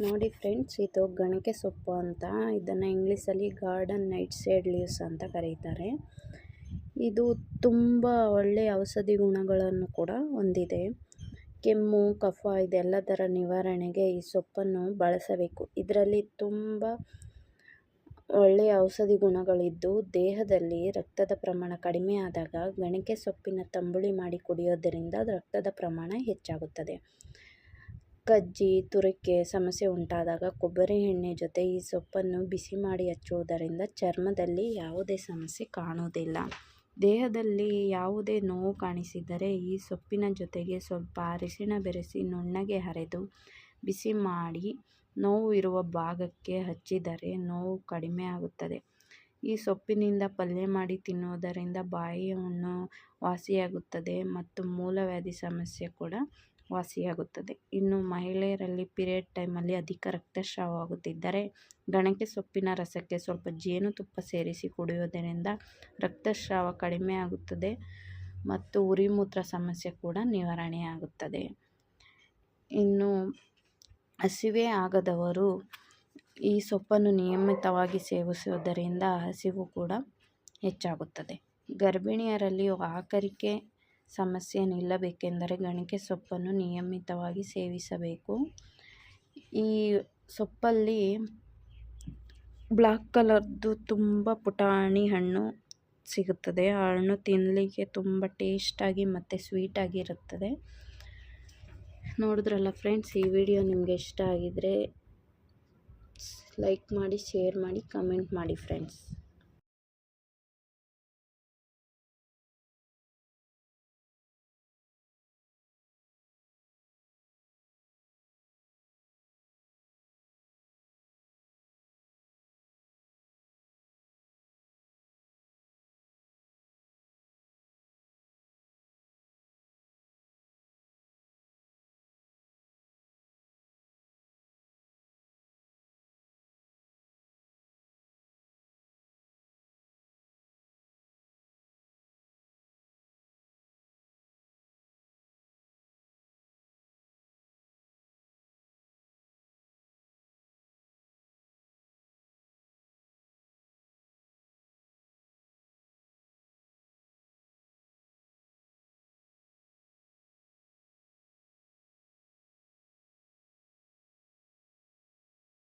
ನೋಡಿ ಫ್ರೆಂಡ್ಸ್, ಇದು ಗಣಕೆ ಸೊಪ್ಪು ಅಂತ. ಇದನ್ನು ಇಂಗ್ಲೀಷಲ್ಲಿ ಗಾರ್ಡನ್ ನೈಟ್ ಶೇಡ್ ಲೀವ್ಸ್ ಅಂತ ಕರೀತಾರೆ. ಇದು ತುಂಬ ಒಳ್ಳೆಯ ಔಷಧಿ ಗುಣಗಳನ್ನು ಕೂಡ ಹೊಂದಿದೆ. ಕೆಮ್ಮು, ಕಫ ಇದೆಲ್ಲದರ ನಿವಾರಣೆಗೆ ಈ ಸೊಪ್ಪನ್ನು ಬಳಸಬೇಕು. ಇದರಲ್ಲಿ ತುಂಬ ಒಳ್ಳೆಯ ಔಷಧಿ ಗುಣಗಳಿದ್ದು, ದೇಹದಲ್ಲಿ ರಕ್ತದ ಪ್ರಮಾಣ ಕಡಿಮೆ ಆದಾಗ ಗಣಕೆ ಸೊಪ್ಪಿನ ತಂಬುಳಿ ಮಾಡಿ ಕುಡಿಯೋದರಿಂದ ರಕ್ತದ ಪ್ರಮಾಣ ಹೆಚ್ಚಾಗುತ್ತದೆ. ಕಜ್ಜಿ, ತುರಿಕೆ ಸಮಸ್ಯೆ ಉಂಟಾದಾಗ ಕೊಬ್ಬರಿ ಎಣ್ಣೆ ಜೊತೆ ಈ ಸೊಪ್ಪನ್ನು ಬಿಸಿ ಮಾಡಿ ಹಚ್ಚುವುದರಿಂದ ಚರ್ಮದಲ್ಲಿ ಯಾವುದೇ ಸಮಸ್ಯೆ ಕಾಣುವುದಿಲ್ಲ. ದೇಹದಲ್ಲಿ ಯಾವುದೇ ನೋವು ಕಾಣಿಸಿದರೆ ಈ ಸೊಪ್ಪಿನ ಜೊತೆಗೆ ಸ್ವಲ್ಪ ಅರಿಶಿಣ ಬೆರೆಸಿ ನುಣ್ಣಗೆ ಅರೆದು ಬಿಸಿ ಮಾಡಿ ನೋವು ಇರುವ ಭಾಗಕ್ಕೆ ಹಚ್ಚಿದರೆ ನೋವು ಕಡಿಮೆ ಆಗುತ್ತದೆ. ಈ ಸೊಪ್ಪಿನಿಂದ ಪಲ್ಯ ಮಾಡಿ ತಿನ್ನುವುದರಿಂದ ಬಾಯಿಯ ಹುಣ್ಣು ವಾಸಿಯಾಗುತ್ತದೆ ಮತ್ತು ಮೂಲವ್ಯಾಧಿ ಸಮಸ್ಯೆ ಕೂಡ ವಾಸಿಯಾಗುತ್ತದೆ. ಇನ್ನು ಮಹಿಳೆಯರಲ್ಲಿ ಪೀರಿಯಡ್ ಟೈಮಲ್ಲಿ ಅಧಿಕ ರಕ್ತಸ್ರಾವವಾಗುತ್ತಿದ್ದರೆ ಗಣಕೆ ಸೊಪ್ಪಿನ ರಸಕ್ಕೆ ಸ್ವಲ್ಪ ಜೇನುತುಪ್ಪ ಸೇರಿಸಿ ಕುಡಿಯುವುದರಿಂದ ರಕ್ತಸ್ರಾವ ಕಡಿಮೆ ಆಗುತ್ತದೆ ಮತ್ತು ಉರಿಮೂತ್ರ ಸಮಸ್ಯೆ ಕೂಡ ನಿವಾರಣೆಯಾಗುತ್ತದೆ. ಇನ್ನು ಹಸಿವೆ ಆಗದವರು ಈ ಸೊಪ್ಪನ್ನು ನಿಯಮಿತವಾಗಿ ಸೇವಿಸುವುದರಿಂದ ಹಸಿವು ಕೂಡ ಹೆಚ್ಚಾಗುತ್ತದೆ. ಗರ್ಭಿಣಿಯರಲ್ಲಿ ವಾಕರಿಕೆ ಸಮಸ್ಯೆ ನಿಲ್ಲಬೇಕೆಂದರೆ ಗಣಕೆ ಸೊಪ್ಪನ್ನು ನಿಯಮಿತವಾಗಿ ಸೇವಿಸಬೇಕು. ಈ ಸೊಪ್ಪಲ್ಲಿ ಬ್ಲ್ಯಾಕ್ ಕಲರ್ದು ತುಂಬ ಪುಟಾಣಿ ಹಣ್ಣು ಸಿಗುತ್ತದೆ. ಆ ಹಣ್ಣು ತಿನ್ನಲಿಕ್ಕೆ ತುಂಬ ಟೇಸ್ಟಾಗಿ ಮತ್ತು ಸ್ವೀಟಾಗಿರುತ್ತದೆ. ನೋಡಿದ್ರಲ್ಲ ಫ್ರೆಂಡ್ಸ್, ಈ ವಿಡಿಯೋ ನಿಮಗೆ ಇಷ್ಟ ಆಗಿದರೆ ಲೈಕ್ ಮಾಡಿ, ಶೇರ್ ಮಾಡಿ, ಕಮೆಂಟ್ ಮಾಡಿ ಫ್ರೆಂಡ್ಸ್.